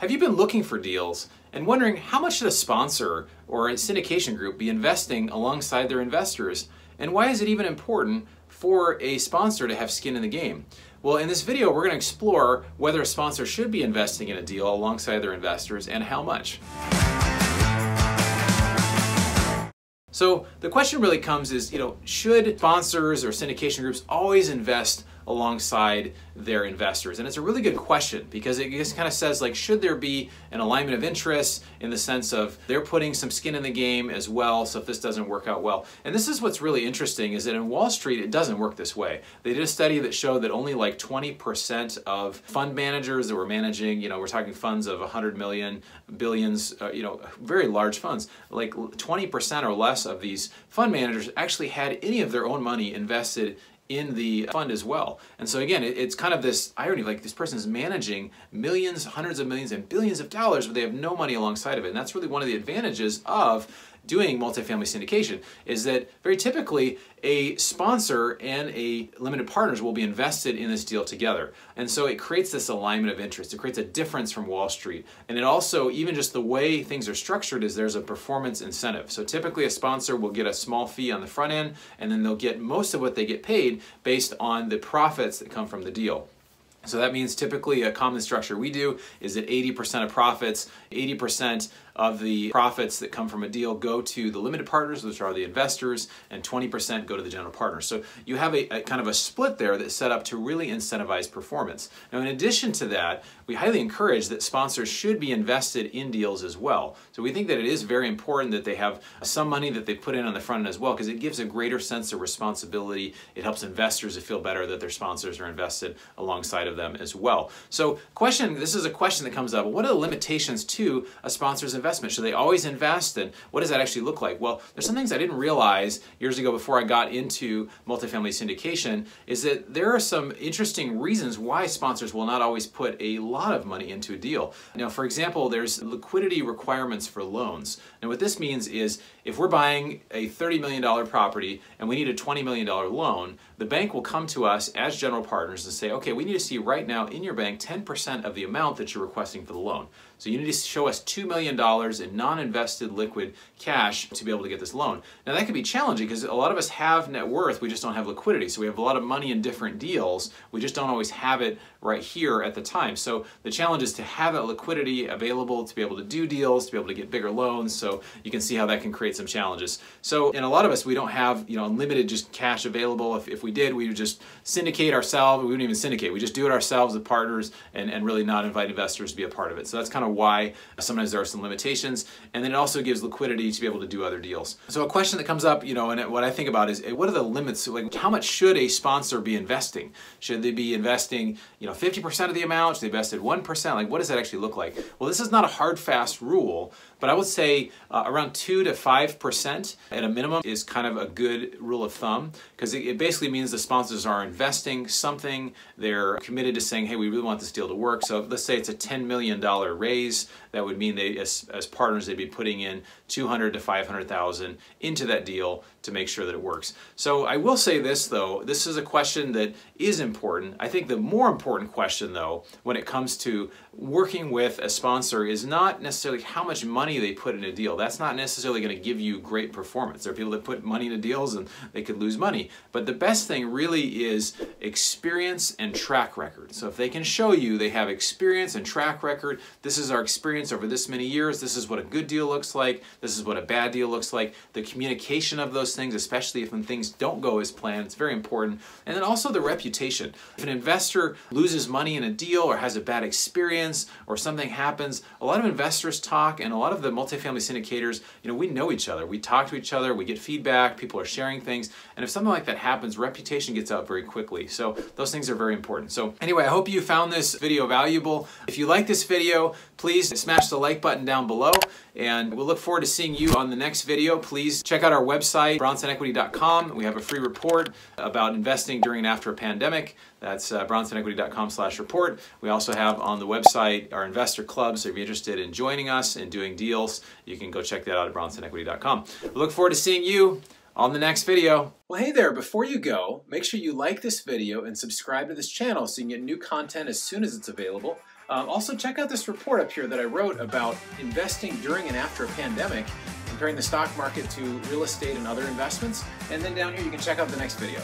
Have you been looking for deals and wondering how much should a sponsor or a syndication group be investing alongside their investors? And why is it even important for a sponsor to have skin in the game? Well, in this video, we're going to explore whether a sponsor should be investing in a deal alongside their investors and how much. So the question really comes is, should sponsors or syndication groups always invest alongside their investors? And it's a really good question because it just kind of says, like, should there be an alignment of interests in the sense of they're putting some skin in the game as well, so if this doesn't work out well. And this is what's really interesting, is that in Wall Street it doesn't work this way. They did a study that showed that only like 20% of fund managers that were managing, we're talking funds of 100 million, billions, very large funds, like 20% or less of these fund managers actually had any of their own money invested in the fund as well. And so again, it's kind of this irony, like this person is managing millions, hundreds of millions, and billions of dollars, but they have no money alongside of it. And that's really one of the advantages of doing multifamily syndication, is that very typically a sponsor and a limited partners will be invested in this deal together. And so it creates this alignment of interest. It creates a difference from Wall Street. And it also, even just the way things are structured, is there's a performance incentive. So typically a sponsor will get a small fee on the front end, and then they'll get most of what they get paid based on the profits that come from the deal. So that means typically a common structure we do is that 80% of profits, 80% of the profits that come from a deal go to the limited partners, which are the investors, and 20% go to the general partners. So you have a kind of a split there that's set up to really incentivize performance. Now, in addition to that, we highly encourage that sponsors should be invested in deals as well. So we think that it is very important that they have some money that they put in on the front end as well, because it gives a greater sense of responsibility. It helps investors to feel better that their sponsors are invested alongside of them as well. So this is a question that comes up. What are the limitations to a sponsor's investment? Should they always invest, and what does that actually look like? Well, there's some things I didn't realize years ago before I got into multifamily syndication, is that there are some interesting reasons why sponsors will not always put a lot of money into a deal. Now, for example, there's liquidity requirements for loans. And what this means is if we're buying a $30 million property and we need a $20 million loan, the bank will come to us as general partners and say, okay, we need to see right now in your bank 10% of the amount that you're requesting for the loan. So you need to show us $2 million in non-invested liquid cash to be able to get this loan. Now that can be challenging because a lot of us have net worth, we just don't have liquidity. So we have a lot of money in different deals, we just don't always have it right here at the time. So the challenge is to have that liquidity available to be able to do deals, to be able to get bigger loans. So you can see how that can create some challenges. So in a lot of us, we don't have unlimited just cash available. If we did, we would just syndicate ourselves. We wouldn't even syndicate. We just do it ourselves with partners and really not invite investors to be a part of it. So that's kind of why sometimes there are some limitations. And then it also gives liquidity to be able to do other deals. So a question that comes up, and what I think about is, what are the limits? Like, how much should a sponsor be investing? Should they be investing, 50% of the amount? Should they invest at 1%? Like, what does that actually look like? Well, this is not a hard, fast rule, but I would say around 2 to 5% at a minimum is kind of a good rule of thumb, because it basically means the sponsors are investing something. They're committed to saying, hey, we really want this deal to work. So let's say it's a $10 million raise. That would mean they, as partners, they'd be putting in $200,000 to $500,000 into that deal to make sure that it works. So I will say this, though, this is a question that is important. I think the more important question, though, when it comes to working with a sponsor is not necessarily how much money they put in a deal. That's not necessarily going to give you great performance. There are people that put money into deals and they could lose money. But the best thing really is experience and track record. So if they can show you they have experience and track record, this is our experience over this many years, this is what a good deal looks like, this is what a bad deal looks like, the communication of those things, especially if when things don't go as planned, it's very important. And then also the reputation. If an investor loses money in a deal or has a bad experience or something happens, a lot of investors talk, and a lot of the multifamily syndicators, we know each other. We talk to each other, we get feedback, people are sharing things, and if something like that happens, reputation gets out very quickly. So those things are very important. So anyway, I hope you found this video valuable. If you like this video, please smash the like button down below, and we'll look forward to seeing you on the next video. Please check out our website, bronsonequity.com. We have a free report about investing during and after a pandemic. That's bronsonequity.com/report. We also have on the website our investor club, so if you're interested in joining us and doing deals, you can go check that out at bronsonequity.com. We look forward to seeing you on the next video. Well, hey there, before you go, make sure you like this video and subscribe to this channel so you can get new content as soon as it's available. Also, check out this report up here that I wrote about investing during and after a pandemic, comparing the stock market to real estate and other investments. And then down here, you can check out the next video.